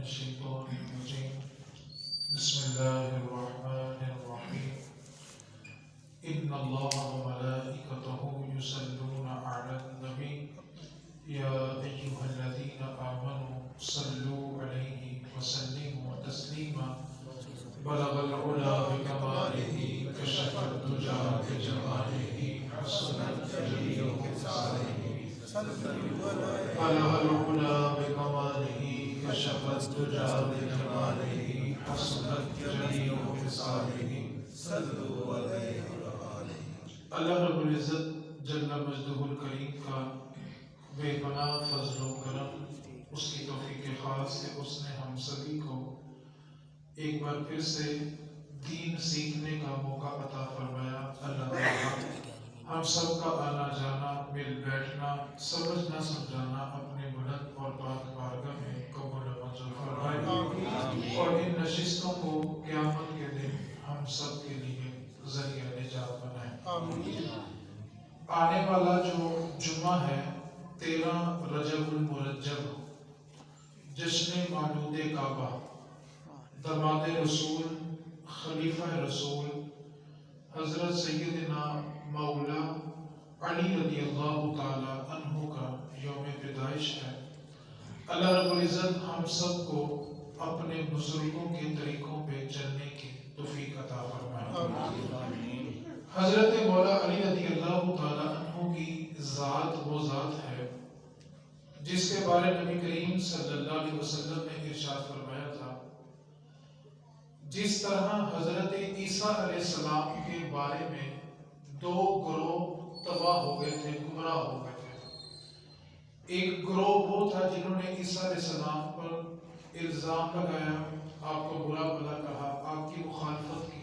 الشيطان الرجيم بسم الله الرحمن الرحيم إن الله وملائكته يصلون على النبي يا أيها الذين آمنوا صلوا عليه وسلموا تسليما بلغ العلا بكماله كشف الدجى بجماله حسنت جميع خصاله بلغ العلا بكماله كشف الدجى بجماله حسنت جميع خصاله صلوا عليه وآله. اللہ رب العزت جل مجدہ الکریم کا بے پناہ فضل و کرم، اس کی توفیق خاص ہے اس نے ہم سبھی کو ایک بار پھر سے دین سیکھنے کا موقع عطا فرمایا۔ اللہ تعالیٰ ہم سب کا آنا جانا، مل بیٹھنا، سمجھنا سمجھانا اپنے بلند اور پاک بارگاہ میں قبول و منظور فرمائے، اور ان نشستوں کو قیامت کے دن ہم سب کے لیے ذریعہ نجات بنائے۔ آنے والا جو جمعہ ہے 13 رجب المرجب، جشن مولود کعبہ، داماد رسول، خلیفہ رسول حضرت سیدنا مولا علی رضی اللہ تعالی عنہ کا یوم پیدائش ہے۔ اللہ رب العزت ہم سب کو اپنے بزرگوں کے طریقوں پہ چلنے کی توفیق عطا فرمائے۔ حضرت مولا علی رضی اللہ تعالی عنہ کی ذات وہ ذات ہے جس کے بارے نبی کریم صلی اللہ علیہ وسلم نے ارشاد فرمایا تھا، جس طرح حضرت عیسیٰ علیہ السلام کے بارے میں 2 گروہ تباہ ہو گئے تھے، گمراہ ہو گئے تھے۔ ایک گروہ وہ تھا جنہوں نے عیسیٰ علیہ السلام پر الزام لگایا، آپ کو برا بھلا کہا، آپ کی مخالفت کی،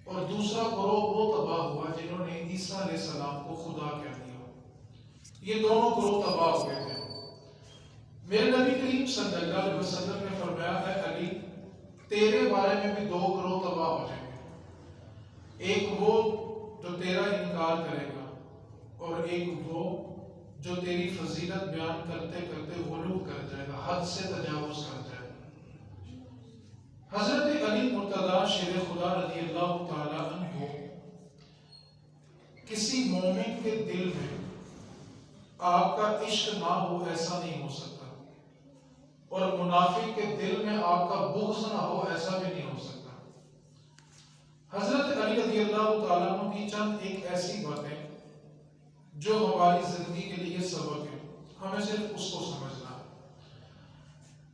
اور دوسرا گروہ وہ تباہ ہوا جنہوں نے عیسیٰ علیہ السلام کو خدا کہہ دیا۔ یہ دونوں گروہ تباہ ہو گئے تھے۔ میرے نبی کریم صلی اللہ علیہ وسلم نے فرمایا، اے علی تیرے بارے میں بھی 2 گروہ تباہ ہو جائیں گے، ایک وہ جو تیرا انکار کرے گا، اور ایک وہ جو تیری فضیلت بیان کرتے کرتے غلو کر جائے گا، حد سے تجاوز کر جائے گا۔ حضرت علی مرتضیٰ شیر خدا رضی اللہ تعالی عنہ، کسی مومن کے دل میں آپ کا عشق نہ ہو ایسا نہیں ہو سکتا، اور منافق کے دل میں آپ کا بغض نہ ہو ایسا بھی نہیں ہو سکتا۔ حضرت علی رضی اللہ تعالیٰ عنہ کی چند ایک ایسی باتیں جو ہماری زندگی کے لیے سبق ہے، ہمیں صرف اس کو سمجھنا ہے۔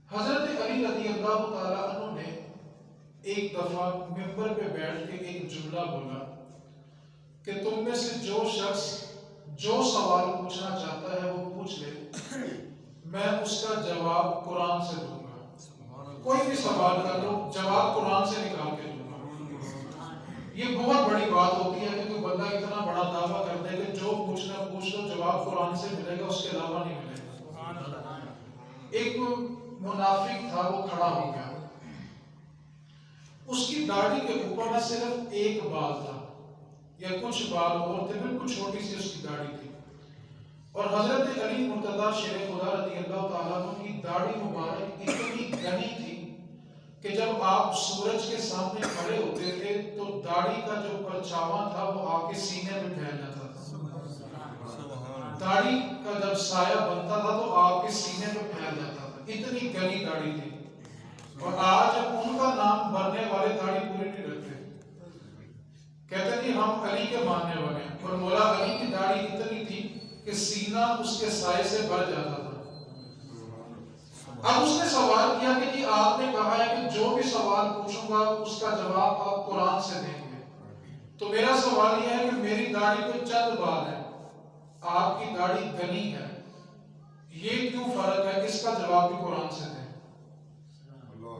حضرت علی رضی اللہ تعالیٰ عنہ نے ایک دفعہ منبر پہ بیٹھ کے ایک جملہ بولا کہ تم میں سے جو شخص جو سوال پوچھنا چاہتا ہے وہ پوچھ لے، میں اس کا جواب قرآن سے دوں گا۔ کوئی بھی سوال کر لو، جواب قرآن سے نکال کے دوں گا۔ یہ بہت بڑی بات ہوتی ہے کہ کوئی بندہ اتنا بڑا دعویٰ کر دے کہ جو پوچھنا پوچھ لو، جواب قرآن سے ملے گا، اس کے علاوہ نہیں ملے گا۔ ایک منافق تھا، وہ کھڑا ہو گیا، اس کی داڑھی کے اوپر نہ صرف ایک بال تھا یا کچھ بال اور تھے، بالکل چھوٹی سی اس کی داڑھی تھی، اور حضرت علی مرتضیٰ شیر خدا رضی اللہ تعالیٰ عنہ کی داڑھی مبارک اتنی گھنی تھی کہ جب آپ سورج کے سامنے کھڑے ہوتے تھے تو داڑھی کا جو پرچھاواں تھا وہ آپ کے سینے میں پھیل جاتا تھا۔ داڑھی کا جب سایہ بنتا تھا تو آپ کے سینے میں پھیل جاتا تھا، اتنی گھنی داڑھی تھی۔ اور آج ان کا نام بھرنے والے داڑھی پوری نہیں رکھتے، کہتے تھے ہم علی کے ماننے والے ہیں، اور مولا علی کی داڑھی اتنی تھی کہ سینہ اس کے سائے سے بھر جاتا تھا۔ اب اس نے سوال کیا کہ جی آپ نے کہا ہے کہ جو بھی سوال پوچھوں گا اس کا جواب آپ قرآن سے دیں گے، تو میرا سوال یہ ہے کہ میری داڑھی پہ چند بال ہے، آپ کی داڑھی گھنی ہے، یہ کیوں فرق ہے؟ اس کا جواب بھی قرآن سے دیں۔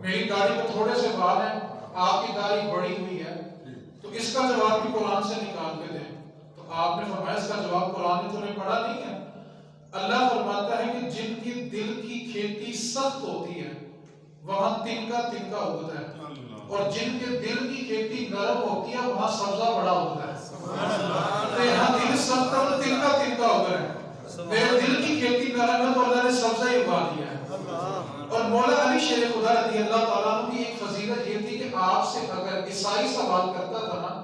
میری داڑھی پہ تھوڑے سے بال ہیں، آپ کی داڑھی بڑی ہوئی ہے، تو اس کا جواب بھی قرآن سے نکال کے دیں۔ تو آپ نے فرمایا اس کا جواب قرآن نے تو نے پڑھا نہیں ہے۔ اللہ فرماتا ہے کہ جن کی دل کی کھیتی سخت ہوتی ہے وہاں تنکا تنکا ہوتا ہے، اور جن کے دل کی کھیتی نرم ہوتی ہے وہاں سبزہ بڑا ہوتا ہے۔ تو یہاں دل سخت ہے اور تنکا تنکا ہوتا ہے، میرے دل کی کھیتی نرم ہے تو اللہ نے سبزہ ہی اگا دیا ہے۔ اور مولا علی شیر خدا رضی اللہ تعالیٰ عنہ کی ایک فضیلت یہ تھی کہ آپ سے اگر عیسائی سوال کرتا تھا نا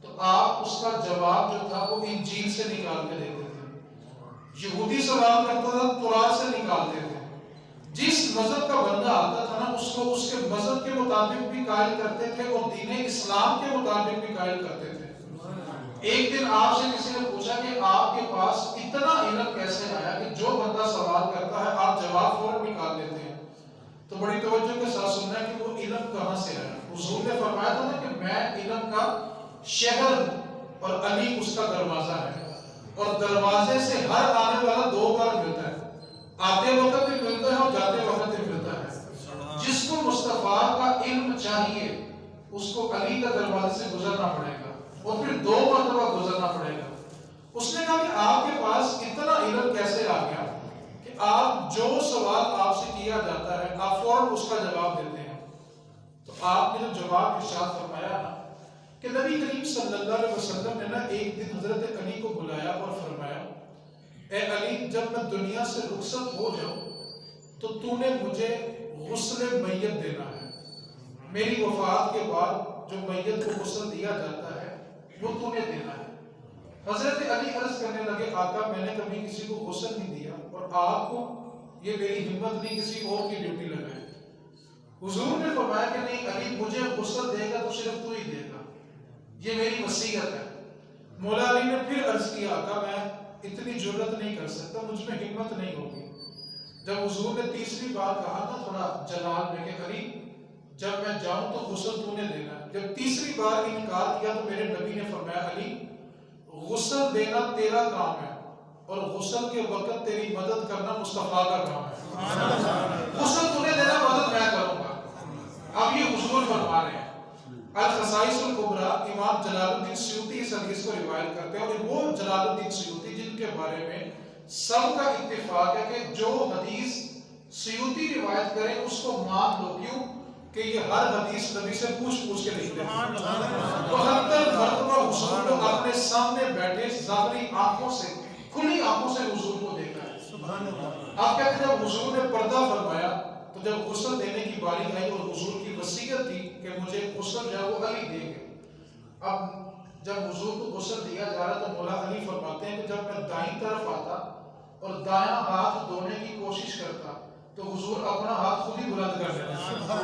تو آپ اس کا جواب جو تھا وہ انجیل سے نکال کے دیتے تھے، یہودی سوال کرتا تھا تورات سے نکالتے تھے، جس مذہب کا بندہ آتا تھا نا اس کو اس کے مذہب کے مطابق بھی قائل کرتے تھے اور دین اسلام کے مطابق بھی قائل کرتے تھے۔ ایک دن آپ سے کسی نے پوچھا کہ آپ کے پاس اتنا علم کیسے آیا کہ جو بندہ سوال کرتا ہے آپ جواب فوراً نکال لیتے ہیں؟ تو بڑی توجہ کے ساتھ سننا ہے کہ وہ علم کہاں سے آیا۔ حضور نے فرمایا تھا نا کہ میں علم کا شہر ہوں اور علی اس کا دروازہ ہے، اور دروازے سے ہر آنے والا دو بار ملتا ہے، آتے وقت بھی ملتا ہے اور جاتے وقت بھی ملتا ہے۔ جس کو مصطفیٰ کا علم چاہیے اس کو علی کا دروازے سے گزرنا پڑے گا اور پھر 2 مرتبہ گزرنا پڑے گا۔ اس نے کہا کہ آپ کے پاس اتنا علم کیسے آ گیا کہ آپ جو سوال آپ سے کیا جاتا ہے آپ فوراً اس کا جواب دیتے ہیں؟ تو آپ نے جو جواب ارشاد فرمایا نا کہ نبی کریم صلی اللہ علیہ وسلم نے نا ایک دن حضرت علی کو بلایا اور فرمایا، اے علی جب میں دنیا سے رخصت ہو جاؤں تو تو نے مجھے غسل میت دینا ہے، میری وفات کے بعد جو میت کو غسل دیا جاتا ہے وہ تو نے دینا ہے۔ حضرت علی عرض کرنے لگے، آقا میں نے کبھی کسی کو غسل نہیں دیا اور آپ کو یہ میری ہمت نہیں کسی اور کی ڈیوٹی لگائے۔ حضور نے فرمایا کہ نہیں علی مجھے غسل دے گا تو صرف تو ہی دے گا، یہ میری وصیت ہے۔ مولا علی نے پھر عرض کیا، آقا میں اتنی جرت نہیں کر سکتا، مجھ میں ہمت نہیں ہوگی۔ جب حضور نے تیسری بار کہا نا تھوڑا جلال میں کہ علی جب میں جاؤں تو غسل تو نے دینا ہے، جب تیسری بار انکار کیا تو میرے نبی نے فرمایا، علی غسل دینا تیرا کام ہے اور غسل کے وقت تیری مدد کرنا مصطفیٰ کا کام ہے۔ غسل تو نے دینا، مدد میں کروں گا۔ اب یہ حضور فرما رہے ہیں۔ الخصائص الکبریٰ امام جلال الدین سیوطی اس حدیث کو روایت کرتے ہیں، اور وہ جلال الدین سیوطی جن کے بارے میں سب کا اتفاق ہے کہ جو حدیث سیوطی روایت کریں اس کو مان لو، کیوں کہ یہ ہر حدیث نبی سے پوچھ کے لکھتے ہیں۔ 72 مرتبہ حضور کو اپنے سامنے بیٹھے ظاہری آنکھوں سے، کھلی آنکھوں سے حضور کو دیکھا ہے۔ آپ کہتے ہیں جب حضور نے پردہ فرمایا تو جب غسل دینے کی باری آئی اور حضور کی وصیت تھی کہ مجھے غسل جو ہے وہ علی دیں گے، اب جب حضور کو غسل دیا جا رہا تو مولا علی فرماتے ہیں کہ جب میں دائیں طرف آتا اور دایاں ہاتھ دھونے کی کوشش کرتا تو حضور اپنا ہاتھ خود ہی بلند کر دیتا،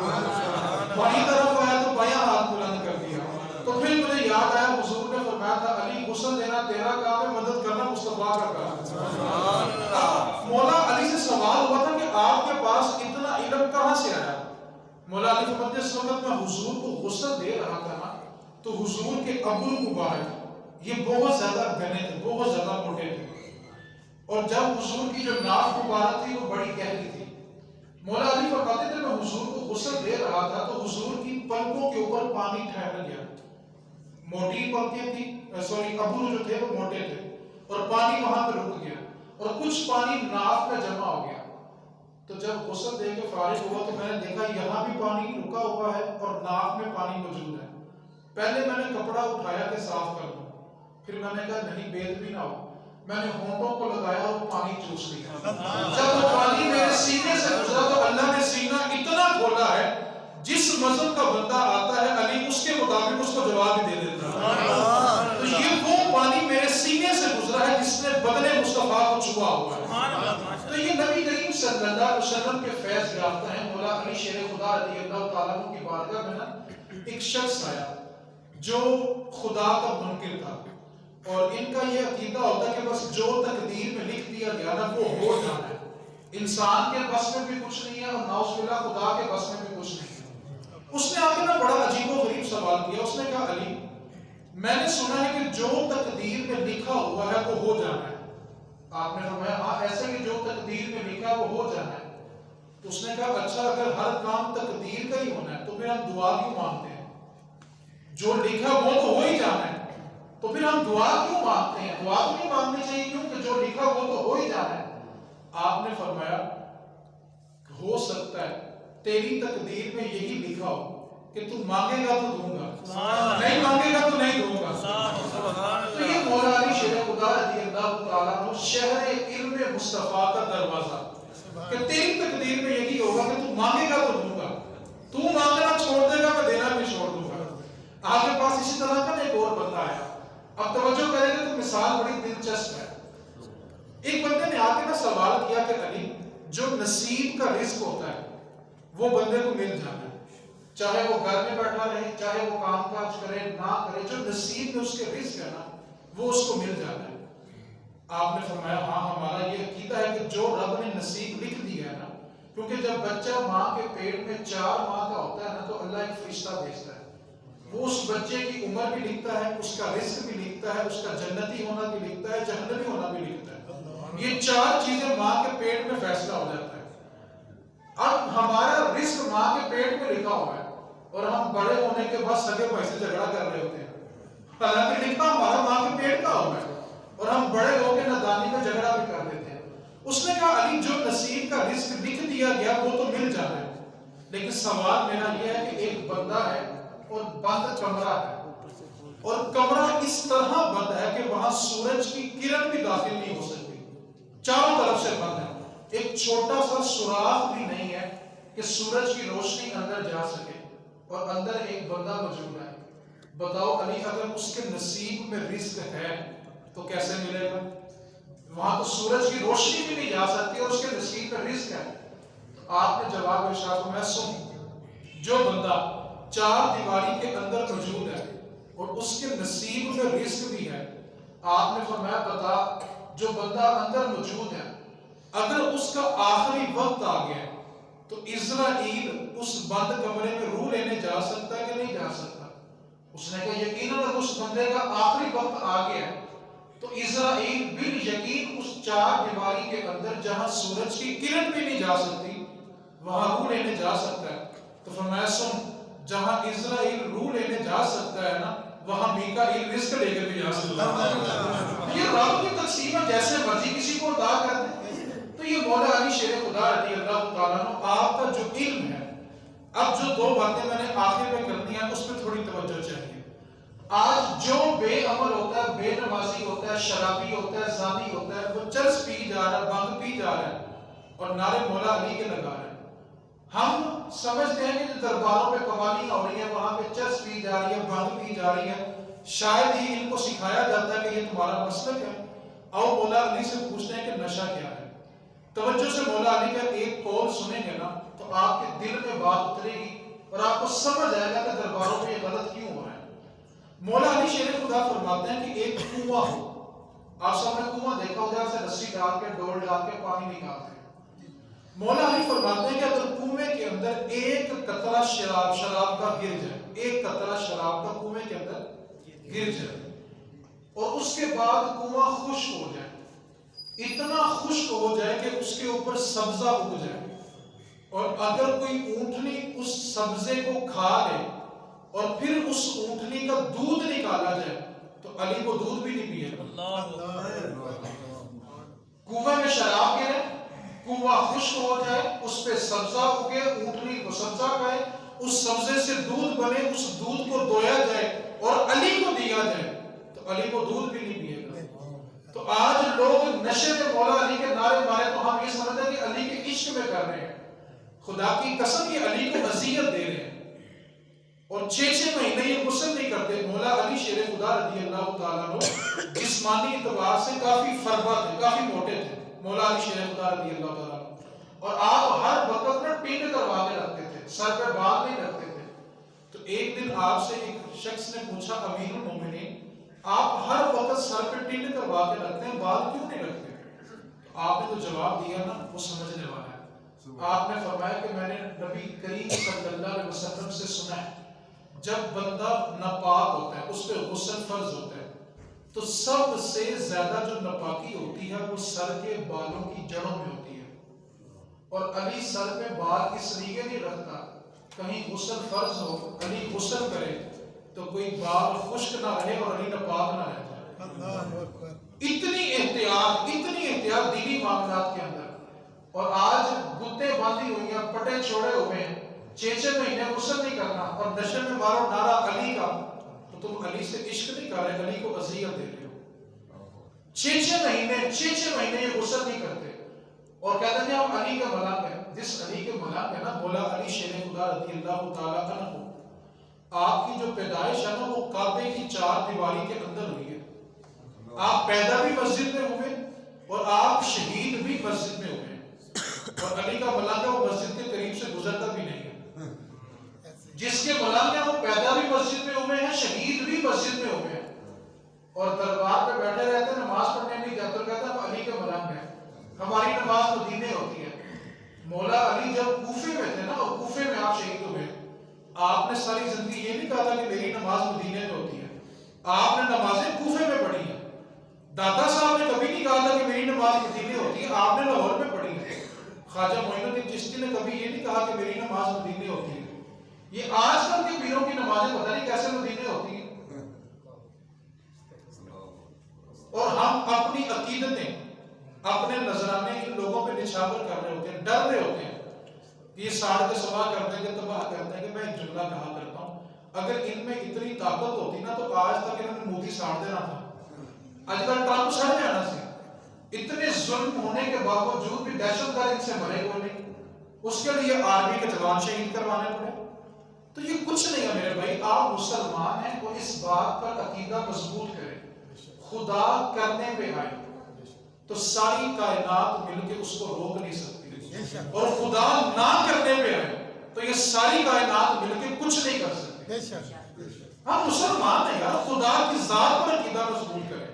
بائیں طرف آیا تو بایاں ہاتھ بلند کر دیا۔ تو پھر مجھے یاد آیا حضور نے فرمایا تھا، علی غسل دینا تیرا کام ہے، مدد کرنا مصطفیٰ کا کام ہے۔ مولا علی سے سوال ہوا تھا کہ آپ کے پاس اتنا علم کہاں سے آیا؟ مولا علی فرماتے ہیں اس وقت میں حضور کو غسل دے رہا تھا نا تو حضور کے ابو مبارک یہ بہت زیادہ گھنے تھے، بہت زیادہ موٹے تھے، اور جب حضور کی جو ناف مبارک تھی وہ بڑی گہری تھی۔ مولا علی فرماتے تھے میں حضور کو غسل دے رہا تھا تو حضور کی پلکوں کے اوپر پانی ٹھہر گیا، موٹی پلکیں تھی، ابو جو تھے وہ موٹے تھے، اور پانی وہاں پہ رک گیا اور کچھ پانی ناف میں جمع ہو گیا۔ تو جب غسل دے کے فارغ ہوا تو میں نے دیکھا یہاں بھی پانی رکا ہوا ہے اور ناف میں پانی موجود ہے۔ پہلے میں نے کپڑا اٹھایا کہ صاف کر دوں، پھر میں نے کہا نہیں بید بھی نہ ہو، میں نے ہونٹوں کو لگایا اور پانی چوس لیا۔ جب وہ پانی میرے سینے سے گزرا تو اللہ نے سینہ اتنا کھولا ہے جس مذہب کا بندہ آتا ہے علی اس کے مطابق اس کو جواب بھی دے دیتا ہے۔ تو یہ وہ پانی میرے سینے سے گزرا ہے جس نے بدن مصطفیٰ کو چھوا ہوا ہے۔ تو یہ نبی کریم صلی اللہ علیہ وسلم کے فیض یافتہ ہیں۔ مولا علی شیر خدا رضی اللہ تعالیٰ عنہ کی بارگاہ میں نا ایک شخص آیا جو خدا کا منکر تھا، اور ان کا یہ عقیدہ ہوتا ہے کہ بس جو تقدیر میں لکھ دیا گیا نا وہ ہو جانا ہے، انسان کے بس میں بھی کچھ نہیں ہے اور نعوذ باللہ خدا کے بس میں بھی کچھ نہیں ہے۔ اس نے آگے نا بڑا عجیب و غریب سوال کیا، اس نے کہا علی میں نے سنا ہے کہ جو تقدیر میں لکھا ہوا ہے وہ ہو جانا ہے۔ آپ نے فرمایا ہاں ایسا کہ جو تقدیر میں لکھا ہے وہ ہو جانا ہے۔ تو اس نے کہا اچھا اگر ہر کام تقدیر کا ہی ہونا ہے تو پھر ہم دعا کیوں مانگتے ہیں؟ جو لکھا وہ تو ہو ہی جانا ہے، تو پھر ہم دعا کیوں مانگتے ہیں؟ دعا تو نہیں مانگنی چاہیے کیونکہ جو لکھا وہ تو ہو ہی جانا ہے۔ آپ نے فرمایا ہو سکتا ہے تیری تقدیر میں یہی لکھا ہو کہ تو مانگے گا تو دوں گا، نہیں مانگے گا تو نہیں دوں گا۔ تو یہ مولا علی شیر خدا رضی اللہ تعالیٰ عنہ شہر علم مصطفیٰ کا دروازہ کہ تیری تقدیر میں یہی ہوگا کہ تو مانگے گا تو اب توجہ کریں گے تو مثال بڑی دلچسپ ہے. ایک بندے نے آ کے نا سوال کیا کہ علی جو نصیب کا رزق ہوتا ہے وہ بندے کو مل جانا ہے، چاہے وہ گھر میں بیٹھا رہے، چاہے وہ کام کاج کرے نہ کرے، جو نصیب میں اس کے رزق ہے نا وہ اس کو مل جانا ہے. آپ نے فرمایا ہاں ہمارا یہ عقیدہ ہے کہ جو رب نے نصیب لکھ دیا ہے نا، کیونکہ جب بچہ ماں کے پیٹ میں 4 ماہ کا ہوتا ہے نا تو اللہ ایک فرشتہ بھیجتا ہے، وہ اس بچے کی عمر بھی لکھتا ہے، اس کا رزق بھی لکھتا ہے، اس کا جنتی ہونا بھی لکھتا ہے، جہنمی ہونا بھی لکھتا ہے. یہ 4 چیزیں ماں کے پیٹ میں فیصلہ ہو جاتا ہے. اب ہمارا رزق ماں کے پیٹ میں لکھا ہوا ہے اور ہم بڑے ہونے کے بعد سگے بھائی سے جھگڑا کر رہے ہوتے ہیں، حالانکہ لکھا ہمارا ماں کے پیٹ کا ہوا ہے اور ہم بڑے ہو کے نادانی میں جھگڑا بھی کر دیتے ہیں. اس نے کہا علی جو نصیب کا رزق لکھ دیا گیا وہ تو مل جانا ہے، لیکن سوال میرا یہ ہے کہ ایک بندہ ہے اور بند کمرہ ہے، اور کمرہ اس طرح بند ہے کہ وہاں سورج کی کرن بھی داخل نہیں ہو سکتی، چاروں طرف سے بند ہے، ایک چھوٹا سا سوراخ بھی نہیں ہے کہ سورج کی روشنی اندر جا سکے، اور اندر ایک بندہ موجود ہے. بتاؤ علی اگر اس کے نصیب میں رزق ہے تو کیسے ملے گا؟ وہاں تو سورج کی روشنی بھی نہیں جا سکتی اور اس کے نصیب میں رزق ہے. آپ نے جواب ارشاد فرمایا سن، جو بندہ 4 دیواری کے اندر موجود ہے اور اس کے نصیب میں رزق بھی ہے، آپ نے فرمایا بتا جو بندہ اندر موجود ہے اگر اس کا آخری وقت آ گیا تو اسرائیل اس بند کمرے میں روح لینے جا سکتا ہے کہ نہیں جا سکتا؟ اس نے کہا یقیناً اگر اس بندے کا آخری وقت آ گیا تو اسرائیل بال یقین اس 4 دیواری کے اندر جہاں سورج کی کرن بھی نہیں جا سکتی وہاں روح لینے جا سکتا ہے. تو فرمایا سن، جہاں اسرائیل روح لینے جا سکتا ہے نا وہاں میکائیل رزق لے کر بھی جا سکتا ہے. یہ رب کی تقسیم ہے، جیسے مرضی کسی کو عطا کر دے. تو یہ مولا علی شیر خدا رضی اللہ تعالیٰ عنہ آپ کا جو علم ہے، اب جو 2 باتیں میں نے آخر میں کرنی ہیں اس پہ تھوڑی توجہ چاہیے. آج جو بے عمل ہوتا ہے، بے نمازی ہوتا ہے، شرابی ہوتا ہے، زانی ہوتا ہے، وہ چرس پی جا رہا ہے، بھنگ پی جا رہا ہے اور نعرے مولا علی کے لگا رہا ہے. ہم سمجھتے ہیں کہ درباروں پہ قوالی ہو رہی ہے، وہاں پہ چرس پی جا رہی ہے، بھنگ پی جا رہی ہے، شاید ہی ان کو سکھایا جاتا ہے کہ یہ تمہارا مسلک ہے. آؤ مولا علی سے پوچھتے ہیں کہ نشہ کیا ہے. توجہ سے مولا علی کا ایک قول سنیں گے نا تو آپ کے دل میں بات اترے گی اور آپ کو سمجھ آئے گا کہ درباروں میں یہ غلط کیوں ہو رہا ہے. مولا علی شیر خدا فرماتے ہیں کہ ایک کنواں ہو، آپ سب نے کنواں دیکھا ہو جائے سے رسی ڈال کے ڈول ڈال کے پانی نکالتے ہیں. مولا علی فرماتے ہیں کہ اگر کنویں کے اندر ایک قطرہ شراب کا گر جائے، ایک قطرہ شراب کا کنویں کے اندر گر جائے اور اس کے بعد کنواں خشک ہو جائے، اتنا خشک ہو جائے کہ اس کے اوپر سبزہ اگ جائے، اور اگر کوئی اونٹنی اس سبزے کو کھا لے اور پھر اس اونٹنی کا دودھ نکالا جائے تو علی کو دودھ بھی نہیں پیے گا. کنویں میں شراب گرے، کنواں خشک ہو جائے، اس پہ سبزہ اگے، اونٹنی کو سبزہ کھائے، اس سبزے سے دودھ بنے، اس دودھ کو دویا جائے اور علی کو دیا جائے تو علی کو دودھ بھی نہیں پیے گا. تو آج لوگ نشے میں مولا علی کے نعرے مارے تو ہم یہ سمجھتے ہیں کہ علی کے عشق میں کر رہے ہیں. خدا کی قسم یہ علی کو اذیت دے رہے ہیں اور 6 مہینے یہ غسل نہیں کرتے. مولا علی شیر خدا رضی اللہ تعالیٰ عنہ جسمانی اعتبار سے کافی فربا تھے، کافی موٹے تھے مولا علی شیر خدا رضی اللہ تعالیٰ عنہ، اور آپ ہر وقت میں پینڈ کروا کے رکھتے تھے، سر پہ بال نہیں رکھتے تھے. تو ایک دن آپ سے ایک شخص نے پوچھا امیر المومنین آپ ہر وقت سر پہ ٹینڈ کروا کے رکھتے ہیں، بال کیوں نہیں رکھتے؟ آپ نے تو جواب دیا نا وہ سمجھنے والا ہے. آپ نے فرمایا کہ میں نے نبی کریم صلی اللہ علیہ وسلم سے سنا ہے جب بندہ ناپاک ہوتا ہے اس پہ غسل فرض ہوتا ہے تو سب سے زیادہ جو ناپاکی ہوتی ہے وہ سر کے بالوں کی جڑوں میں ہوتی ہے. اور علی سر پہ بال اس لیے نہیں رکھتا کہیں غسل فرض ہو، علی غسل کرے تو کوئی بال خشک نہ رہے اور علی ناپاک نہ رہ جائے. اتنی احتیاط دینی معاملات کے اندر. اور آج گتے باندھی ہوئی ہیں، پٹے چھوڑے ہوئے ہیں، 6 مہینے غسل نہیں کرنا اور نشے میں مارو نعرہ علی کا، تو تم علی سے عشق نہیں کر رہے، علی کو اذیت دے رہے ہو. 6 مہینے یہ غسل نہیں کرتے اور کہتے ہیں ہم علی کا ملک ہے. جس علی کے ملک ہے نا مولا علی شیر خدا رضی اللہ تعالیٰ عنہ، آپ کی جو پیدائش ہے نا وہ کعبے کی 4 دیواری کے اندر ہوئی ہے. آپ پیدا بھی مسجد میں ہوئے اور آپ شہید بھی مسجد میں ہوئے، اور علی کا ملنگا وہ مسجد کے قریب سے گزرتا بھی نہیں ہے۔ جس کے ملنگا وہ پیدا بھی مسجد میں ہوئے ہیں، شہید بھی مسجد میں ہوئے ہیں، اور دربار پہ بیٹھے رہتے ہیں، نماز پڑھنے نہیں جاتے، کہتے ہیں ہم علی کے ملنگ ہیں، ہماری نماز مدینے ہوتی ہے۔ مولا علی جب کوفے میں تھے نا، اور کوفے میں آپ شہید ہوئے، آپ نے ساری زندگی یہ نہیں کہا تھا کہ میری نماز مدینے میں ہوتی ہے، آپ نے نمازیں کوفے میں پڑھی ہیں۔ دادا صاحب نے کبھی نہیں کہا تھا کہ میری نماز مدینے ہوتی ہے، آپ نے لاہور میں پڑھی ہے۔ خواجہ معین الدین چشتی نے کبھی یہ نہیں کہا کہ میری نماز مدینے ہوتی ہے۔ یہ آج کل کے پیروں کی نمازیں پتہ نہیں کیسے مدینے ہوتی ہیں، اور ہم اپنی عقیدتیں، اپنے نذرانے ان لوگوں پہ نچھاور کر رہے ہوتے ہیں، ڈر رہے ہوتے ہیں، یہ ساڑھ کے سوا کر دیں گے، تباہ کر دیں گے۔ میں ایک جملہ کہا کرتا ہوں، اگر ان میں اتنی طاقت ہوتی نا تو آج تک انہوں نے مودی ساڑھ دینا تھا، آج کل ٹرمپ سڑ جانا سی۔ اتنے ظلم ہونے کے باوجود بھی دہشت گرد ان سے مرے ہوئے نہیں، اس کے لیے آرمی کے جوان شہید کروانے پڑے۔ تو یہ کچھ نہیں ہے میرے بھائی، آپ مسلمان ہیں، وہ اس بات پر عقیدہ مضبوط کریں، خدا کرنے پہ آئے تو ساری کائنات مل کے اس کو روک نہیں سکتی، اور خدا نہ کرنے پہ آئے تو یہ ساری کائنات مل کے کچھ نہیں کر سکتی۔ ہم مسلمان ہیں یار، خدا کی ذات پر عقیدہ مضبوط کریں۔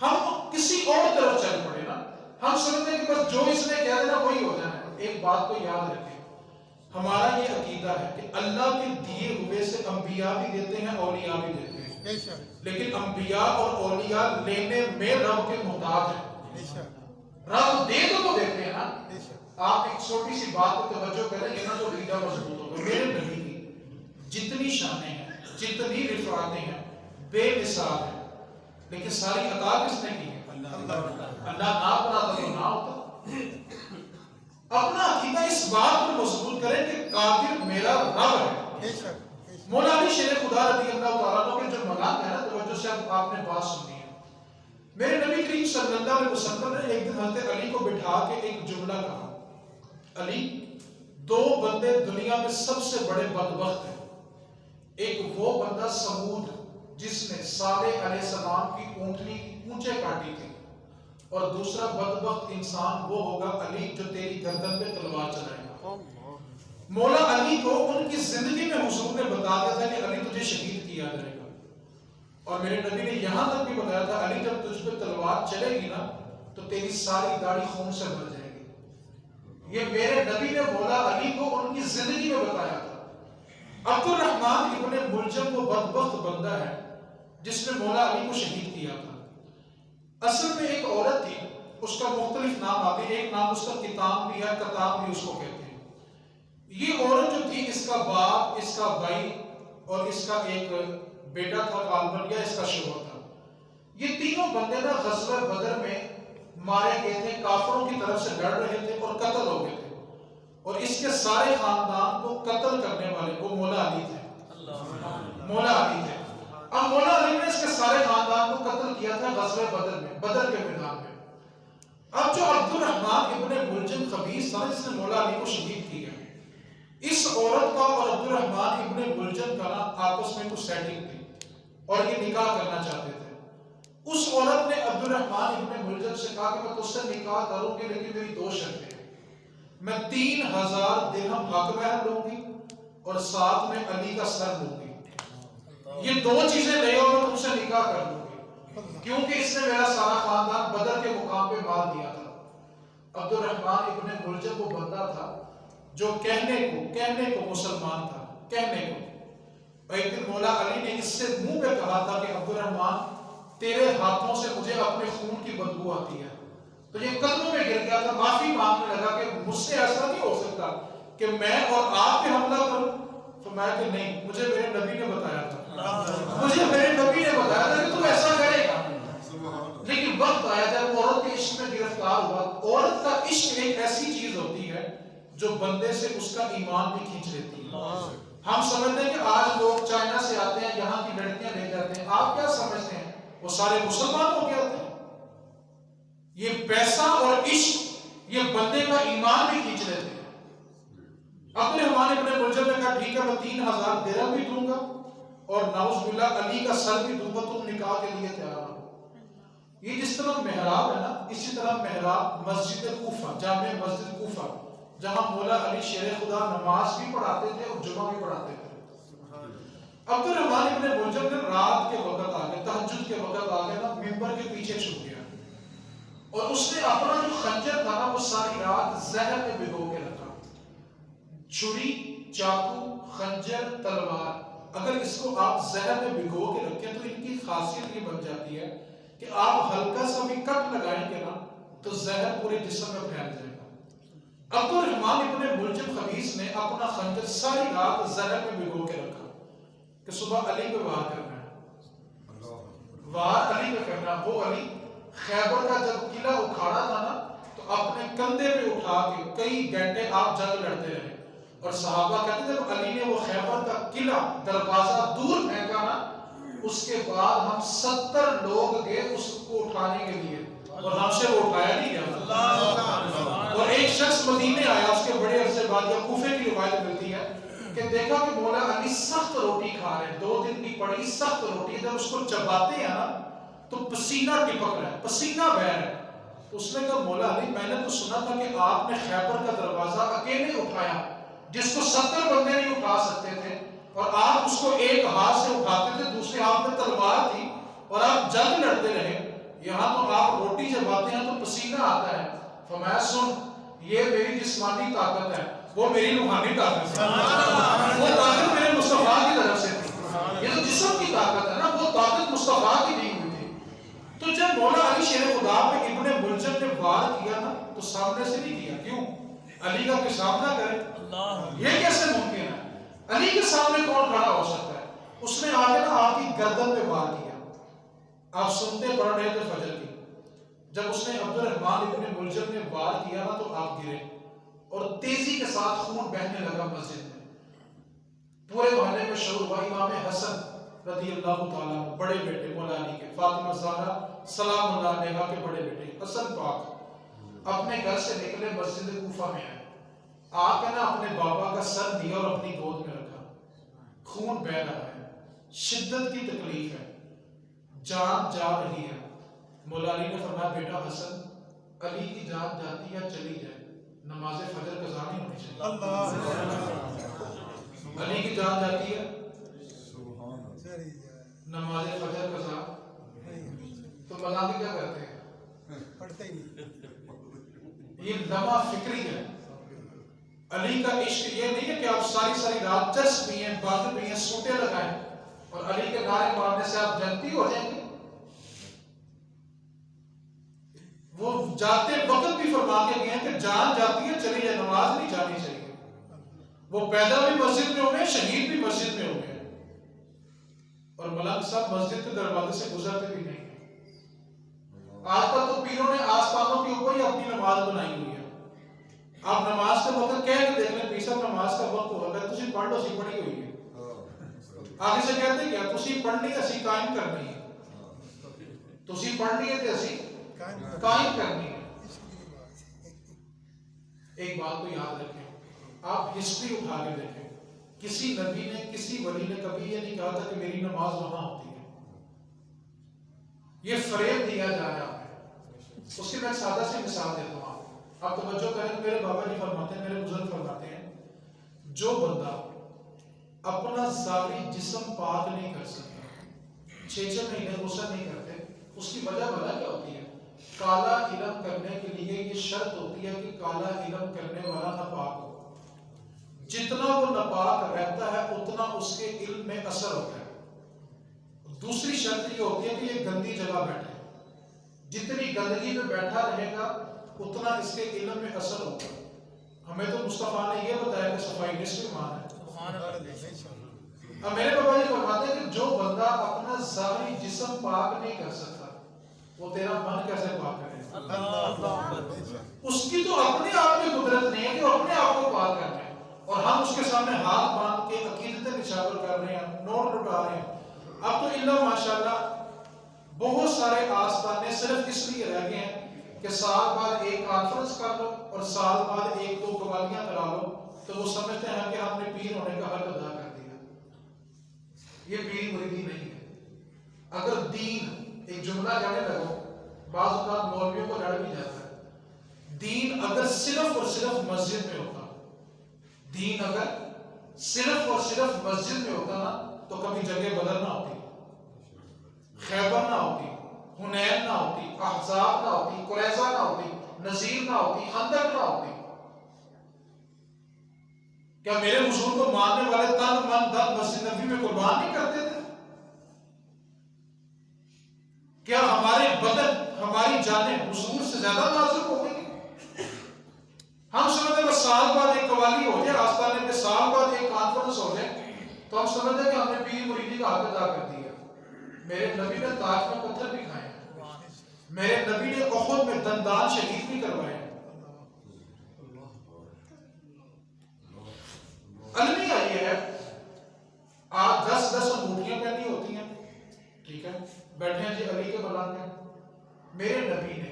ہم کسی اور طرف چل پڑے نا، ہم سمجھتے ہیں کہ بس جو اس نے کہہ دینا وہی ہو جانا ہے۔ ایک بات کو یاد رکھیں، ہمارا یہ عقیدہ ہے کہ اللہ کے دیے ہوئے سے انبیاء بھی دیتے ہیں، اولیاء بھی دیتے ہیں، لیکن انبیاء اور اولیاء لینے میں رب کے محتاج ہیں۔ رب دے تو دیتے ہیں نا۔ آپ ایک چھوٹی سی بات کو توجہ کریں، یہ نہ تو عقیدہ مضبوط ہوگا۔ میرے نبی کی جتنی شانیں ہیں، جتنی رفعتیں ہیں، بے مثال ہیں، لیکن ساری عطا کس نے کی ہے؟ اللہ نہ بناتا تو نہ ہوتا۔ اپنا عقیدہ اس بات پر مضبوط کریں کہ قادر میرا رب ہے۔ مولا علی شیر خدا رضی اللہ تعالیٰ عنہ کے جو مقام ہے نا، توجہ سے آپ نے بات سنی ہے۔ میرے نبی کریم صلی اللہ علیہ وسلم نے ایک دن حضرت علی کو بٹھا کے ایک جملہ کہا، علی، دو بندے دنیا میں سب سے بڑے بدبخت ہیں، ایک وہ بندہ سمود جس نے صالح علیہ السلام کی اونٹنی کی اونچے کاٹی تھی، اور دوسرا بدبخت انسان وہ ہوگا علی جو تیری گردن پہ تلوار چلائے گا۔ مولا علی کو ان کی زندگی میں حضور نے بتا دیا تھا کہ علی تجھے شہید کیا جائے گا، اور میرے نبی نے یہاں تک بھی بتایا تھا علی جب تجھ پہ تلوار چلے گی نا تو تیری ساری داڑھی خون سے بھر جائے گی۔ یہ میرے نبی نے مولا علی کو ان کی زندگی میں بتایا تھا۔ عبد الرحمن ابن ملجم وہ بدبخت بندہ ہے جس نے مولا علی کو شہید کیا تھا۔ اصل میں ایک عورت تھی، اس کا مختلف نام آتے ہیں، ایک نام اس کا کتاب بھی ہے، کتاب بھی اس کو کہتے ہیں۔ یہ عورت جو تھی، اس کا باپ، اس کا بھائی اور اس کا ایک بیٹا تھا غالباً، یا اس کا شوہر تھا۔ یہ تینوں بندے نا غزوہ بدر میں مارے گئے تھے، کافروں کی طرف سے لڑ رہے تھے اور قتل ہو گئے تھے، اور اس کے سارے خاندان کو قتل کرنے والے وہ مولا علی تھے۔ مولا علی تھے۔ اب مولا علی نے اس کے سارے خاندان کو قتل کیا تھا غزوہ بدر میں، بدر کے میدان میں۔ اب جو عبد الرحمن ابن ملجم خبیث تھا جس نے مولا علی کو شہید کیا، اس عورت کا اور عبد الرحمن ابن ملجم کا نا آپس میں کچھ سیٹنگ تھی اور یہ نکاح کرنا چاہتے تھے۔ اس عورت نے عبد الرحمن ابن ملجم سے کہا کہ میں تجھ سے نکاح کروں گی، لیکن میری دو شرطیں ہیں، میں 3000 درہم حق مہر لوں گی اور ساتھ میں علی کا سر لوں گی۔ یہ دو چیزیں لے آؤ میں تم سے نکاح کر لوں گی، کیونکہ اس نے میرا سارا خاندان بدر کے مقام پہ مار دیا تھا۔ عبد الرحمن ابن ملجم وہ بندہ تھا جو کہنے کو مسلمان تھا، کہنے کو۔ ایک دن مولا علی نے اس سے منہ پہ کہا تھا کہ عبد الرحمن تیرے ہاتھوں سے مجھے اپنے خون کی بدبو آتی ہے، تو یہ قدموں میں گر گیا تھا، معافی مانگنے لگا کہ مجھ سے ایسا نہیں ہو سکتا کہ میں اور آپ پہ حملہ کروں۔ تو میں کہ نہیں، مجھے میرے نبی نے بتایا تھا، مجھے میرے نبی نے بتایا تھا کہ تو ایسا کرے گا۔ لیکن وقت آیا جب عورت کے عشق میں گرفتار ہوا۔ عورت کا عشق ایک ایسی چیز ہوتی ہے جو بندے سے اس کا ایمان بھی کھینچ لیتی ہے۔ ہم سمجھتے ہیں کہ آج لوگ چائنا سے آتے ہیں، یہاں کی لڑکیاں لے جاتے ہیں، آپ کیا سمجھتے ہیں وہ سارے مسلمان ہو کے آتے ہیں؟ یہ پیسہ اور عشق یہ بندے کا ایمان بھی کھینچ لیتے ہیں۔ عبد الرحمن ابن ملجم نے کہا ٹھیک ہے، میں 3000 درہم بھی دوں گا اور نعوذ باللہ علی کا سر بھی دوں گا تم نکاح کے لیے تیار ہو. یہ جس طرح محراب ہے نا، اسی طرح محراب مسجد کوفہ، جامع مسجد کوفہ، جہاں مولا علی شیر خدا نماز بھی پڑھاتے تھے اور جمعہ بھی پڑھاتے تھے. عبد الرحمن ابن ملجم نے رات کے وقت آگے، تہجد کے وقت آگے نا ممبر کے پیچھے چھپ گیا اور اس نے اپنا جو خنجر تھا نا وہ ساری رات زہر میں بھگو کے رکھا. چھری، چاقو، خنجر، تلوار، اگر اس کو آپ زہر میں بھگو کے رکھیں تو ان کی خاصیت یہ بن جاتی ہے کہ آپ ہلکا سا بھی کٹ لگائیں گے نا تو زہر پورے جسم میں پھیل جائے گا. عبد الرحمن ابن ملجم خبیث نے اپنا خنجر ساری رات زہر میں بھگو کے رکھا کہ صبح علی پہ وار کرنا ہے، وار علی پہ کرنا. وہ علی خیبر کا جب قلعہ اکھاڑا تھا نا تو اپنے کندھے پہ اٹھا کے کئی گھنٹے آپ جنگ لڑتے رہے اور صحابہ کہتے ہیں جب علی نے وہ خیبر کا قلعہ دروازہ دور پھینکا نا اس کے بعد ہم 70 لوگ گئے اس کو اٹھانے کے لیے اور ہم سے وہ اٹھایا نہیں گیا. اور ایک شخص مدینے آیا اس کے بڑے عرصے بعد، یا کوفے کی روایت ملتی ہے کہ دیکھا کہ مولا علی سخت روٹی کھا رہے ہیں، 2 دن کی پڑی سخت روٹی، جب اس کو چباتے ہیں نا تو پسینہ ٹپک رہا ہے، پسینہ بہہ رہا ہے. تو اس نے کہا مولا علی میں نے تو سنا تھا کہ آپ نے خیبر کا دروازہ اکیلے اٹھایا جس کو 70 بندے نہیں اٹھا سکتے تھے، اور آپ اس کو ایک ہاتھ سے اٹھاتے تھے، دوسرے ہاتھ میں تلوار تھی اور آپ جنگ لڑتے رہے. یہاں تو آپ روٹی چباتے ہیں تو پسینہ آتا ہے. فرمایا سن، یہ میری جسمانی طاقت ہے، وہ میری روحانی طاقت ہے. وہ طاقت میرے مصطفیٰ کی طرف سے تھی. یہ تو جسم کی طاقت ہے نا، وہ طاقت مصطفیٰ کی دی ہوئی تھی. تو جب مولا علی شیر خدا پہ ابن ملجم نے وار کیا نا تو سامنے سے نہیں کیا. کیوں؟ علی کا کوئی سامنا کرے، یہ کیسے ممکن ہے؟ علی کے سامنے کون کھڑا ہو سکتا ہے؟ اس نے آگے نا آپ کی گردن پہ وار کیا. آپ سنتے پڑھ رہے تھے فجر کی، جب اس نے عبد الرحمن ابن ملجم نے وار کیا نا تو آپ گرے اور تیزی کے ساتھ خون بہنے لگا مسجد میں. پورے محلے میں شور ہوا. امام حسن رضی اللہ تعالیٰ بڑے بیٹے مولا علی کے، فاطمہ زہرا سلام اللہ علیہا کے بڑے بیٹے حسن پاک اپنے گھر سے نکلے، مسجد کوفہ میں آئے. آپ نے اپنے بابا کا سر دیا اور اپنی گود میں رکھا. خون بہ رہا ہے، شدت کی تکلیف ہے، جان جا رہی ہے. مولا علی نے فرمایا بیٹا حسن، علی کی جان جاتی ہے چلی جائے، نماز فجر قضا نہیں ہونی چاہیے. علی کی جان جاتی ہے، نماز فجر قضا تو مذاہب کیا کرتے ہیں؟ پڑھتے ہی نہیں. یہ لمحہ فکری ہے. علی کا عشق یہ نہیں ہے کہ آپ ساری رات چرس پیئیں، بانگ پیئیں، سوٹے لگائیں اور علی کے نعرے مارنے سے آپ جنتی ہو جائیں گے. وہ جاتے وقت بھی فرما کے گئے ہیں کہ جان جاتی ہے چلی جائے، نماز نہیں جانی چاہیے. وہ پیدا بھی مسجد میں ہوئے، شہید بھی مسجد میں ہوئے، اور ملک صاحب مسجد کے دروازے سے گزرتے بھی نہیں. آج کل تو پیروں نے آستانوں کے اوپر ہی اپنی نماز بنائی ہوئی ہے. آپ نماز کا وقت کہہ کے دیکھ لیں، پیر صاحب نماز کا وقت ہوا کہ تسی پڑھ لو، سی پڑھی ہوئی ہے. آگے سے کہتے ہیں کیا تسی پڑھنی اسی قائم کرنی ہے، تسی پڑھنی ہے تے اسی قائم کرنی ہے. ایک بات کو یاد رکھیں، آپ ہسٹری اٹھا کے دیکھیں، کسی نبی نے کسی ولی نے کبھی یہ نہیں کہا تھا کہ میری نماز وہاں ہوتی ہے. یہ فریب دیا جا رہا ہے. اس کی میں ایک سادہ سی مثال دیتا ہوں. آپ توجہ کریں کہ میرے بابا جی فرماتے ہیں، میرے بزرگ فرماتے ہیں، جو بندہ اپنا ظاہری جسم پاک نہیں کر سکتا، 6 مہینے غسل نہیں کرتے، اس کی وجہ کیا ہوتی ہے؟ کالا علم کرنے کے لیے یہ شرط ہوتی ہے کہ کالا علم کرنے والا ناپاک ہو. جتنا وہ ناپاک رہتا ہے اتنا اس کے علم میں اثر ہوتا ہے. دوسری شرط یہ ہوتی ہے کہ یہ گندی جگہ بیٹھے، جتنی گندگی میں بیٹھا رہے گا اتنا اس کے علم میں اثر ہوتا ہے. ہمیں تو مصطفیٰ نے یہ بتایا کہ صفائی نصف ایمان ہے. اب میرے بابا یہ فرماتے ہیں کہ جو بندہ اپنا ظاہری جسم پاک نہیں کر سکتا وہ تیرا من کیسے پاک کرے؟ اس کی تو اپنے آپ میں قدرت نہیں ہے کہ وہ اپنے آپ کو پاک کر رہے ہیں، اور ہم اس کے سامنے ہاتھ باندھ کے عقیدتیں نشاور کر رہے ہیں، نوٹ لٹا رہے ہیں. اب تو اللہ ماشاءاللہ بہت سارے آستانے صرف اس لیے رہ گئے ہیں کہ سال بعد ایک کانفرنس کر لو اور سال بعد 1-2 قوالیاں کرا لو تو وہ سمجھتے ہیں کہ ہم نے پیر ہونے کا حق ادا کر دیا. یہ پیری مریدی نہیں ہے. اگر دین ایک جملہ کہنے لگو بعض اوقات مولویوں کو لڑ بھی جاتا ہے. دین اگر صرف اور صرف مسجد میں ہوتا، دین اگر صرف اور صرف مسجد میں ہوتا نا تو کبھی جنگ بدر نہ ہوتی، خیبر نہ ہوتی، حنین نہ ہوتی، احزاب نہ ہوتی، قریظہ نہ ہوتی، نذیر نہ ہوتی، خندق نہ ہوتی. کیا میرے حضور کو ماننے والے تن من دن مسجد نبی میں قربان نہیں کرتے تھے؟ کیا ہمارے بدن ہماری جانیں حضور سے زیادہ نازک ہو گئی؟ ہم سمجھتے ہیں سال بعد ایک قوالی ہو جائے، آستانے میں سال بعد ایک کانفرنس ہو جائے تو ہم سمجھتے ہیں کہ ہم نے پیر مریدی کا حق ادا کر دیا. میرے نبی نے تاج میں پتھر بھی کھائے، میرے نبی نے احد میں دندان شہید بھی کروائے. المیہ یہ ہے، آپ 10 انگوٹھیاں پہنی ہوتی ہیں، ٹھیک ہے، بیٹھے ہیں جی علی کے بلند میں. میرے نبی نے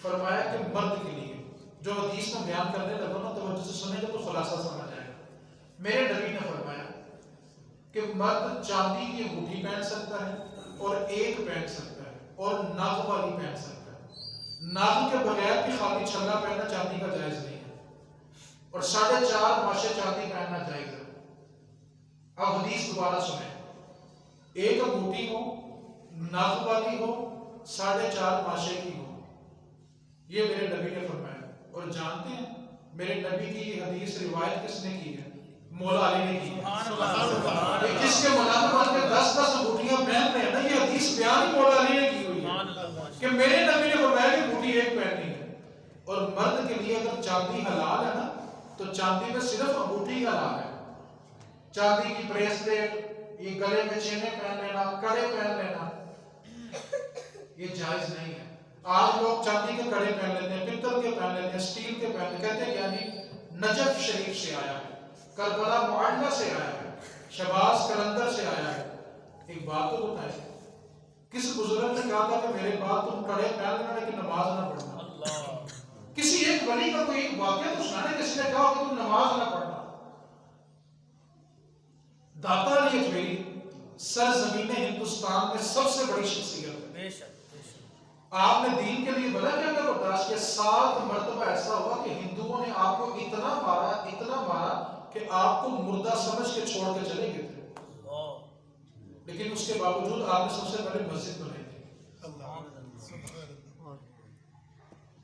فرمایا کہ مرد کے لیے جو حدیث میں بیان کرنے لگا نا توجہ سے سنیں گے تو خلاصہ سمجھ آئے گا. میرے نبی نے فرمایا کہ مرد چاندی کی انگوٹھی پہن سکتا ہے اور ایک پہن سکتا ہے اور ناگ والی پہن سکتا ہے. ناگ کے بغیر بھی خالی چھلا پہننا چاندی کا جائز نہیں ہے، اور 4.5 ماشے چاندی پہننا جائز ہے. اب حدیث دوبارہ سنیں، ایک انگوٹھی ہو، ناگ والی ہو، 4.5 ماشے کی ہو. یہ میرے نبی نے فرمایا. اور جانتے ہیں میرے نبی کی یہ حدیث روایت کس نے کی ہے؟ مولا علی نے کی ہے. جس کے ملازمت کے 10 انگوٹھیاں پہن رہے ہیں نا، یہ حدیث بیان ہی مولا علی نے کی ہوئی ہے کہ میرے نبی نے فرمایا کہ انگوٹھی ایک پہننی ہے. اور مرد کے لیے اگر چاندی حلال ہے نا تو چاندی میں صرف انگوٹھی حلال ہے. چاندی کی بریسلیٹ، یہ گلے میں چینے پہن لینا، کڑے پہن لینا، یہ جائز نہیں ہے. آج لوگ چاندی کے کڑے پہن لیتے ہیں، پتل کے پہن لیتے ہیں، اسٹیل کے پہن لیتے ہیں. کہتے ہیں یعنی نجف شریف سے آیا ہے، کربلا معاہدہ سے آیا ہے، شہباز قلندر سے آیا ہے. ایک بات تو بتائیں، کس بزرگ نے کہا تھا کہ میرے بعد تم کڑے پہن لینا لیکن نماز نہ پڑھنا؟ کسی ایک ولی کا کوئی ایک واقعہ تو سنانے کسی نے کہا کہ تم نماز نہ پڑھنا. داتا علی اجمیری سرزمین ہندوستان میں سب سے بڑی شخصیت ہے. آپ نے دین کے لیے بلا کیا برداشت کیا؟ 7 مرتبہ ایسا ہوا کہ ہندوؤں نے آپ کو اتنا مارا کہ آپ کو مردہ سمجھ کے چھوڑ کے چلے گئے تھے. لیکن اس کے باوجود آپ نے سب سے پہلے مسجد بنائی تھی.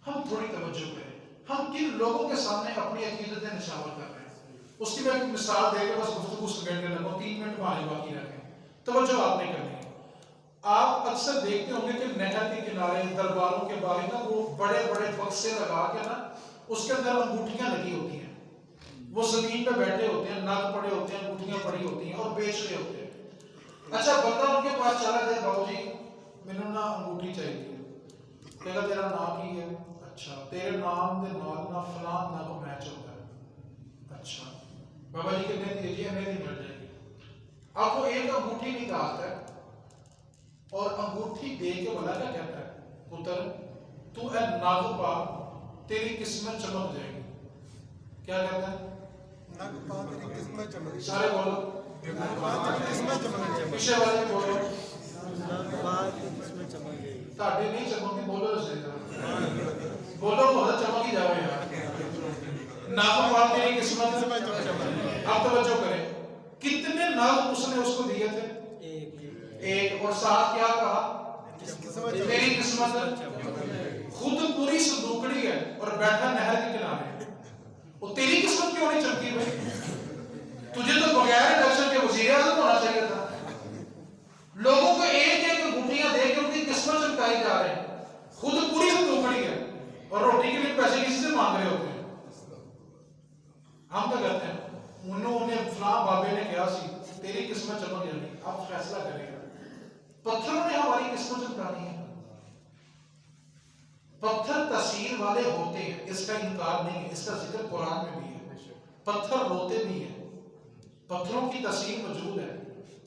ہم تھوڑی توجہ کریں، ہم کن لوگوں کے سامنے اپنی عقیدتیں نشاور کر رہے ہیں. اس کی میں ایک مثال دے کے بس گفتگو سمیٹنے لگا، 3 منٹ ہمارے باقی رکھیں. توجہ آپ نے کرنی ہے. آپ اکثر دیکھتے ہوں گے کہ نہر کے کنارے درباروں کے باہر نا وہ بڑے بڑے بکسے لگا کے نا اس کے اندر انگوٹھیاں لگی ہوتی ہیں. وہ زمین پہ بیٹھے ہوتے ہیں، نگ پڑے ہوتے ہیں، انگوٹھیاں پڑی ہوتی ہیں اور بیچ رہے ہوتے ہیں. اچھا بندہ ان کے پاس چلا جائے، بابو جی مینوں نا انگوٹھی چاہیے. کہے گا تیرا نام کی ہے؟ اچھا تیرے نام دے نال نا فلاں نا کو میچ ہوتا ہے. اچھا بابا جی کتنے دی؟ جی ہمیں نہیں مل جائے گی. اب وہ ایک انگوٹھی نکالتا ہے اور انگوٹھی دے کے بولا کیا کہتا ہے؟ پتر تو اے ناگ پا تیری قسمت چمک جائے گی. کیا کہتا ہے؟ ناگ پا تیری قسمت چمک جائے گی. سارے بولو، پیچھے والے بولو، تاڑے نہیں چمکی، بولو سے بولو بہت چمکی جاوے یار. ناگ پا تیری قسمت. اب توجہ کریں، کتنے ناگ اس نے اس کو دیے تھے؟ ایک. اور ساتھ کیا کہا؟ تیری قسمت. خود پوری صندوقڑی ہے اور بیٹھا نہر کے کنارے، وہ تیری قسمت کیوں نہیں چمکی بھائی؟ تجھے تو بغیر الیکشن کے وزیر اعظم ہونا چاہیے تھا. لوگوں کو ایک ایک انگوٹھیاں دے کے ان کی قسمت چمکائی جا رہے ہیں. خود پوری صندوقڑی ہے اور روٹی کے لیے پیسے کسی سے مانگ رہے ہوتے ہیں. ہم کیا کہتے ہیں؟ انہوں نے فلاں بابے نے کہا سی تیری قسمت چمک جانی، آپ فیصلہ کریں گے. پتھروں نے ہماری قسمت چمکانی ہے. پتھر تاثیر والے ہوتے ہیں، اس کا انکار نہیں ہے، اس کا ذکر قرآن میں بھی ہے. پتھر روتے بھی ہیں، پتھروں کی تاثیر موجود ہے،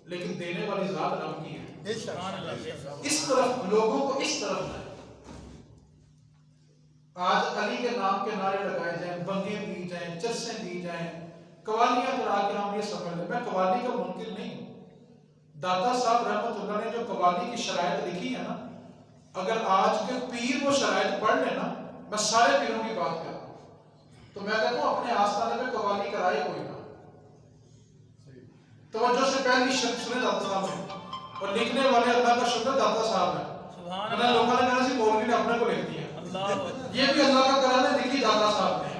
لیکن دینے والی ذات رب کی ہے. اس طرف لوگوں کو اس طرف لائیں. آج علی کے نام کے نعرے لگائے جائیں، بنگیں دی جائیں، چرسیں دی جائیں، قوالیاں کرا کے ہم یہ سمجھ لیں. میں قوالی کا منکر نہیں ہوں. داتا صاحب رحمت اللہ نے جو قوالی کی شرائط لکھی ہے نا، اگر آج کے پیر وہ شرائط پڑھ لیں نا، میں سارے پیروں کی بات کرتا ہوں، تو میں کہتا ہوں اپنے آستانے میں قوالی کرائے کوئی نہ۔ توجہ سے پہلی شرط سنے داتا صاحب ہے، اور لکھنے والے اللہ کا شکر داتا صاحب ہے۔ میں لوگوں نے کہا سی مولوی نے اپنے کو لکھ دیا، یہ بھی اللہ کا کرم ہے، لکھی داتا صاحب نے۔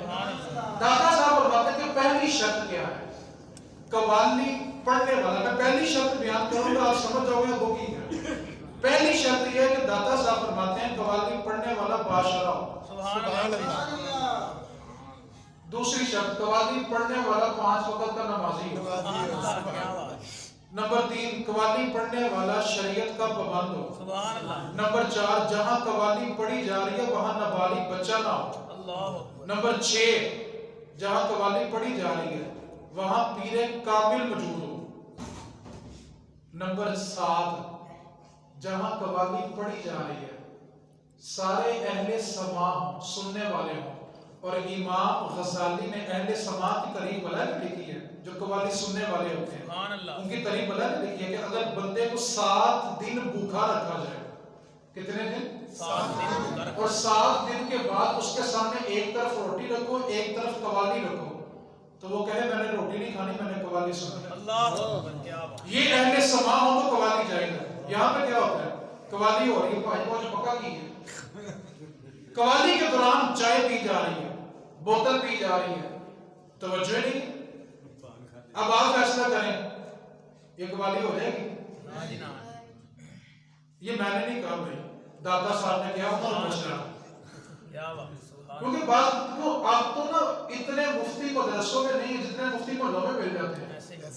داتا صاحب فرماتے ہیں کہ پہلی شرط کیا ہے قوالی پڑھنے والا، میں پہلی شرط بیان کروں گا، آپ سمجھ جاؤ گے وہ کی ہے۔ پہلی شرط یہ ہے کہ داتا صاحب فرماتے ہیں قوالی پڑھنے والا باشرہ ہو۔ سبحان اللہ۔ دوسری شرط قوالی پڑھنے والا 5 وقت کا نمازی ہو۔ نمبر 3 قوالی پڑھنے والا شریعت کا پابند ہو۔ نمبر 4 جہاں قوالی پڑھی جا رہی ہے وہاں نابالغ بچہ نہ ہو۔ نمبر 6 جہاں قوالی پڑھی جا رہی ہے وہاں پیر کامل موجود ہو۔ نمبر 7 جہاں قوالی پڑھی جا رہی ہے سارے اہل سماع ہوں، سننے والے ہوں، اور امام غزالی نے اہل سماع کی تعریف بلا کے لکھی ہے، جو قوالی سننے والے ہوتے ہیں ان کی تعریف بلا کے لکھی ہے کہ اگر بندے کو 7 دن بھوکا رکھا جائے، کتنے دن؟ 7 دن، اور 7 دن کے بعد اس کے سامنے ایک طرف روٹی رکھو ایک طرف قوالی رکھو، تو وہ کہے میں نے روٹی نہیں کھانی، میں نے قوالی سنی۔ یہ اہل سماع ہوں تو قوالی جائے گا۔ یہاں پہ کیا ہوتا ہے؟ قوالی ہو رہی ہے، بھائی وہ جو پکا کی ہے، قوالی کے دوران چائے پی جا رہی ہے، بوتل پی جا رہی ہے، توجہ نہیں ہے۔ اب آپ فیصلہ کریں یہ قوالی ہو جائے گی؟ یہ میں نے نہیں کہا بھائی، دادا صاحب نے کیا انہوں نے پوچھا، کیونکہ بات وہ آپ تو نا اتنے مفتی مدرسوں میں نہیں جتنے مفتی محلوں میں مل جاتے ہیں۔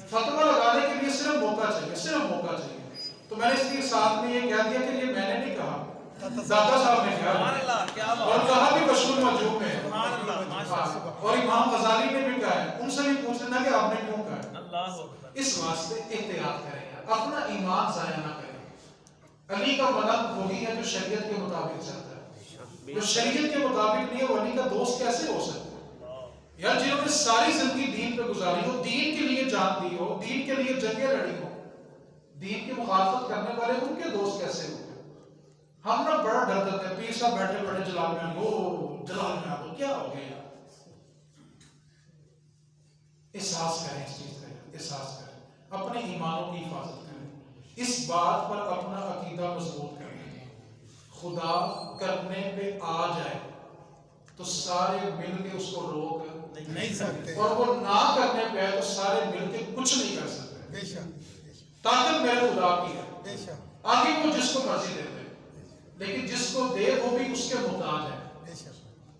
فتویٰ لگانے کے لیے صرف موقع چاہیے، صرف موقع چاہیے۔ تو میں نے اس کے ساتھ میں یہ کہہ دیا کہ یہ میں نے نہیں کہا، دادا صاحب نے کہا، اور کہا بھی مشہور موجود میں، اور امام غزالی نے بھی کہا ہے، ان سے بھی پوچھ لینا کہ آپ نے کیوں کہا ہے۔ اس واسطے احتیاط کریں، اپنا ایمان ضائع نہ کریں۔ علی کا مذہب وہی ہے جو شریعت کے مطابق چلتا ہے، جو شریعت کے مطابق نہیں ہے وہ علی کا دوست کیسے ہو سکتا ہے؟ یار جنہوں نے ساری زندگی دین پہ گزاری ہو، دین کے لیے جان دی ہو، دین کے لیے جنگیں لڑی ہو، دین کی مخالفت کرنے والے ان کے دوست کیسے ہوتے؟ ہم نا بڑا ڈر دیتے ہیں، پیر صاحب بیٹھے بیٹھے جلال میں آگو، جلال میں آگو، کیا ہو گیا؟ احساس کریں اس چیز کا، احساس کریں، اپنے ایمانوں کی حفاظت کریں، اس بات پر اپنا عقیدہ مضبوط کریں۔ خدا کرنے پہ آ جائے تو سارے مل کے اس کو روک نہیں سکتے، اور وہ نہ کرنے پہ آئے تو سارے مل کے کچھ نہیں کر سکتے۔ طاقت میرے خدا کی ہے، آگے وہ جس کو مرضی دے دے، لیکن جس کو دے وہ بھی اس کے محتاج ہے۔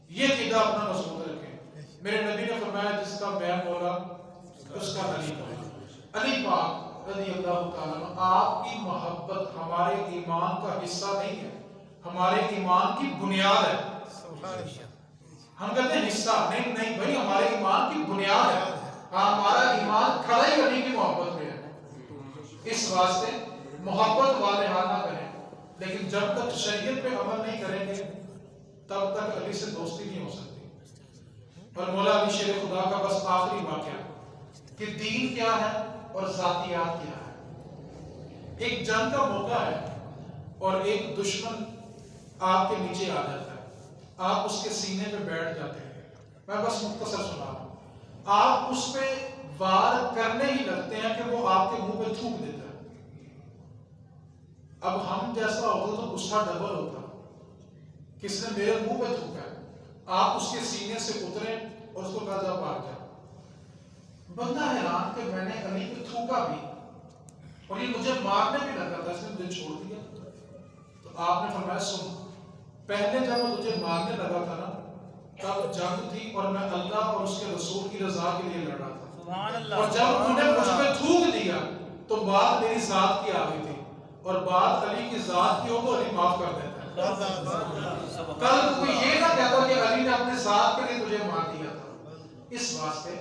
یہ عقیدہ اپنا مضبوط رکھیں۔ میرے نبی نے فرمایا جس کا میں مولا اس کا علی مولا۔ علی پاک رضی اللہ تعالیٰ عنہ، آپ کی محبت ہمارے ایمان کا حصہ نہیں ہے، ہمارے ایمان کی بنیاد ہے۔ ہم کہتے ہیں حصہ نہیں، نہیں بھائی، ہمارے ایمان کی بنیاد ہے، ہمارا ایمان کھڑا ہی علی کی محبت میں ہے۔ اس واسطے محبت والے حال نہ کریں، لیکن جب تک شریعت پہ عمل نہیں کریں گے تب تک علی سے دوستی نہیں ہو سکتی۔ اور مولا علی شیر خدا کا بس آخری واقعہ کہ دین کیا ہے اور ذاتیات کیا ہے۔ ایک جنگ کا موقع ہے اور ایک دشمن آپ کے نیچے آ جاتا ہے، آپ اس کے سینے پہ بیٹھ جاتے ہیں، میں بس مختصر سنا رہا ہوں، آپ اس پہ وار کرنے ہی لگتے ہیں کہ وہ آپ کے منہ پہ تھوک دیتا ہے۔ اب ہم جیسا ہوتا تو غصہ ڈبل ہوتا، کس نے میرے منہ پہ تھوکا ہے، آپ اس کے سینے سے اترے اور اس کو کہا جا بھاگ جا۔ بندہ حیران کہ میں نے علی پہ تھوکا بھی اور یہ مجھے مارنے بھی لگا تھا، اس نے مجھے چھوڑ دیا۔ تو آپ نے فرمایا سن، پہلے جب وہ تجھے مارنے لگا تھا نا تب جنگ تھی اور میں اللہ اور اس کے رسول کی رضا کے لیے لڑ رہا تھا، اور جب تو نے مجھ پہ تھوک دیا تو بات میری ذات کی آ گئی تھی، اور بات علی کی ذات کی ہو تو علی معاف کر دیتا ہے۔ کل کوئی یہ نہ کہتا کہ علی نے اپنے ذات کے لیے تجھے مار دیا تھا۔ اس واسطے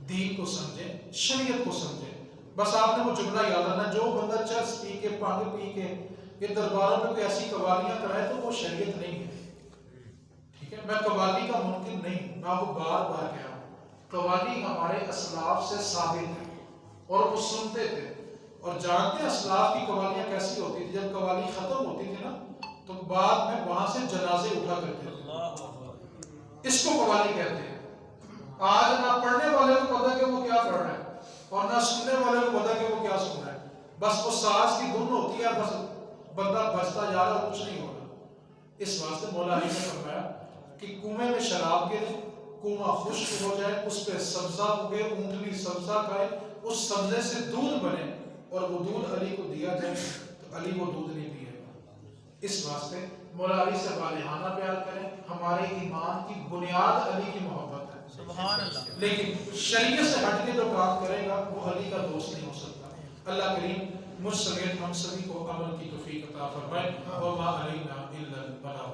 دین کو سمجھیں، شریعت کو سمجھیں۔ بس آپ نے وہ جملہ یاد رکھنا، جو بندہ چرس پی کے پانگ پی کے یہ درباروں میں کوئی ایسی قوالیاں کرائے تو وہ شریعت نہیں ہے، ٹھیک ہے؟ میں قوالی کا ممکن نہیں، میں آپ کو بار بار کہہ رہا ہوں، قوالی ہمارے اسلاف سے ثابت ہے اور وہ سنتے تھے، اور جانتے ہیں اسلاف کی قوالیاں کیسی ہوتی تھی؟ جب قوالی ختم ہوتی تھی نا تو بعد میں وہاں سے جنازے اٹھا کرتے تھے، اس کو قوالی کہتے ہیں۔ آج نہ پڑھنے والے کو پتا کہ وہ کیا پڑھ رہا ہے اور نہ سننے والے کو پتا کہ وہ کیا سن رہا ہے، بس وہ ساز کی دھن ہوتی ہے، بس بندہ بجتا جا رہا، کچھ نہیں ہو رہا۔ اس واسطے مولا علی نے فرمایا کہ کنویں میں شراب گرے، کنواں خشک ہو جائے، اس پہ سبزہ اگے، اونٹنی سبزہ کھائے، اس سبزے سے دودھ بنے اور وہ دودھ علی کو دیا جائے تو علی وہ دودھ نہیں پیے گا۔ اس واسطے مولا علی سے والہانہ پیار کریں۔ ہمارے ایمان کی بنیاد علی کی محبت ہے، سبحان اللہ، لیکن شریعت سے ہٹ کے جو کام کرے گا وہ علی کا دوست نہیں ہو سکتا۔ اللہ کریم مجھ سمیت ہم سبھی کو عمل کی توفیق عطا فرمائے۔ وما علینا الا البلاغ۔